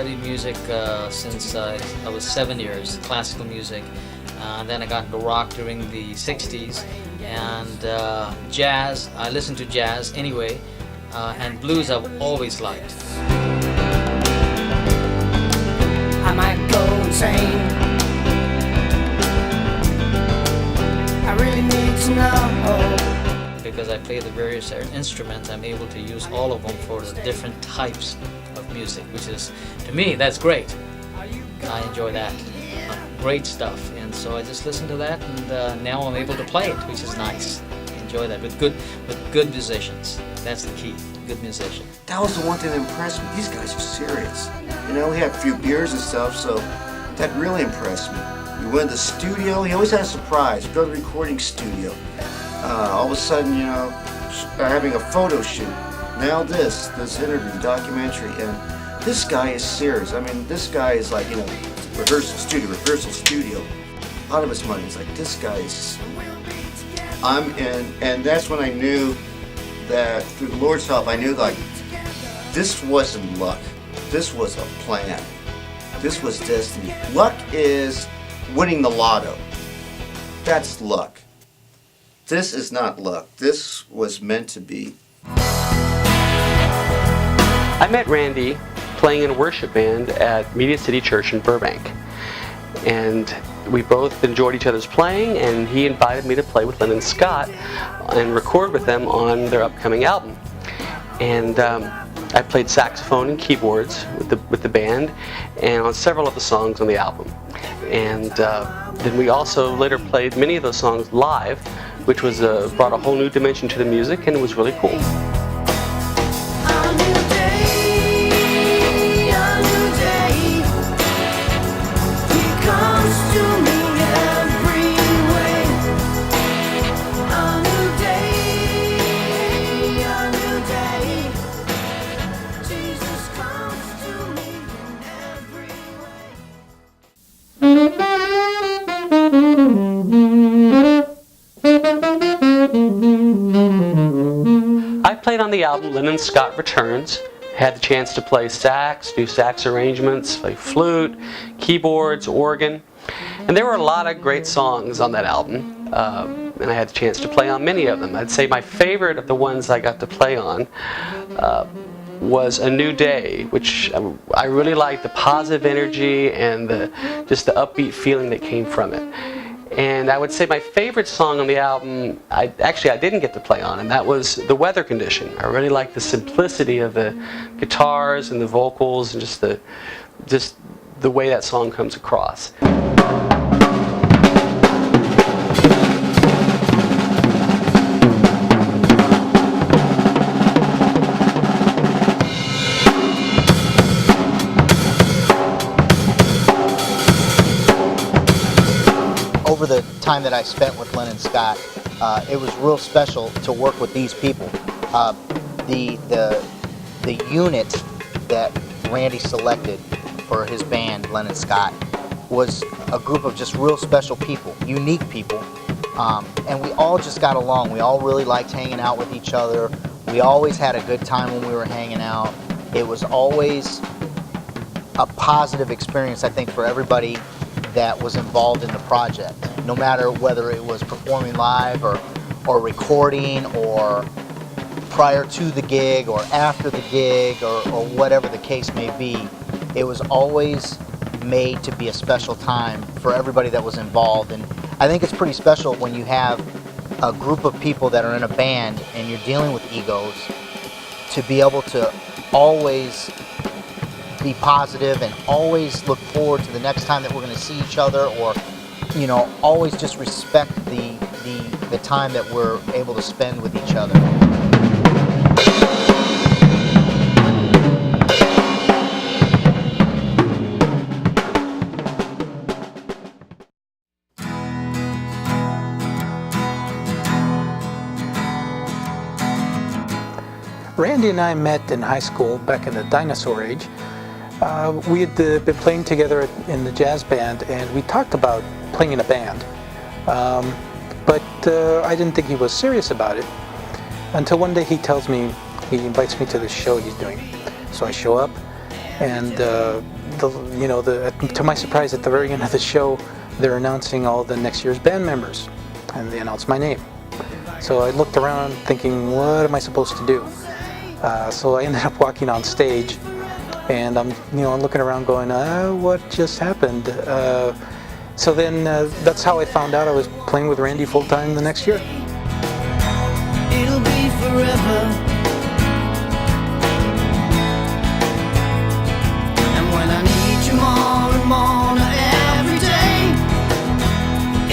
studied music since I was 7 years, classical music. Then I got into rock during the 60s, and jazz. I listened to jazz anyway, and blues I've always liked. I might go insane. I really need to know. Because I play the various instruments, I'm able to use all of them for the different types of music, which is, to me, that's great. I enjoy that. Great stuff. And so I just listen to that, and now I'm able to play it, which is nice. Enjoy that with good musicians. That's the key. Good musician. That was the one thing that impressed me. These guys are serious. You know, we had a few beers and stuff, so that really impressed me. We went to the studio. He always had a surprise. Go to the recording studio. All of a sudden, you know, having a photo shoot. Now this interview, documentary, and this guy is serious. I mean, this guy is like, you know, rehearsal studio. A lot of his money is like, this guy is. And that's when I knew that through the Lord's help, I knew like this wasn't luck. This was a plan. This was destiny. Luck is winning the lotto. That's luck. This is not luck. This was meant to be. I met Randy playing in a worship band at Media City Church in Burbank. And we both enjoyed each other's playing, and he invited me to play with Lennon Scott and record with them on their upcoming album. And I played saxophone and keyboards with the band, and on several of the songs on the album. And then we also later played many of those songs live, which was brought a whole new dimension to the music, and it was really cool. I played on the album Lennon Scott Returns. Had the chance to play sax, do sax arrangements, play flute, keyboards, organ. And there were a lot of great songs on that album. And I had the chance to play on many of them. I'd say my favorite of the ones I got to play on was A New Day, which I really liked the positive energy and just the upbeat feeling that came from it. And I would say my favorite song on the album, I didn't get to play on, and that was The Weather Condition. I really liked the simplicity of the guitars and the vocals, and just the way that song comes across. Over the time that I spent with Lennon Scott, it was real special to work with these people. The unit that Randy selected for his band, Lennon Scott, was a group of just real special people, unique people, and we all just got along. We all really liked hanging out with each other. We always had a good time when we were hanging out. It was always a positive experience, I think, for everybody that was involved in the project, no matter whether it was performing live or recording or prior to the gig or after the gig or whatever the case may be. It was always made to be a special time for everybody that was involved. And I think it's pretty special when you have a group of people that are in a band and you're dealing with egos, to be able to always be positive and always look forward to the next time that we're going to see each other, or, you know, always just respect the time that we're able to spend with each other. Randy and I met in high school back in the dinosaur age. We had been playing together in the jazz band, and we talked about playing in a band. But I didn't think he was serious about it until one day he tells me, he invites me to this show he's doing. So I show up, and to my surprise, at the very end of the show, they're announcing all the next year's band members, and they announced my name. So I looked around thinking, what am I supposed to do? So I ended up walking on stage, and I'm looking around going, what just happened? So then that's how I found out I was playing with Randy full time the next year. It'll be forever. And when I need you more and more every day,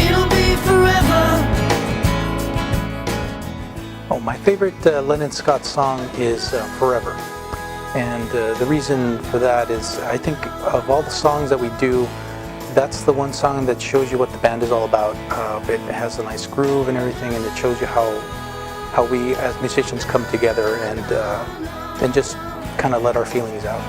it'll be forever. Oh, my favorite Lennon Scott song is Forever. And the reason for that is I think of all the songs that we do, that's the one song that shows you what the band is all about. It has a nice groove and everything, and it shows you how we as musicians come together and just kind of let our feelings out.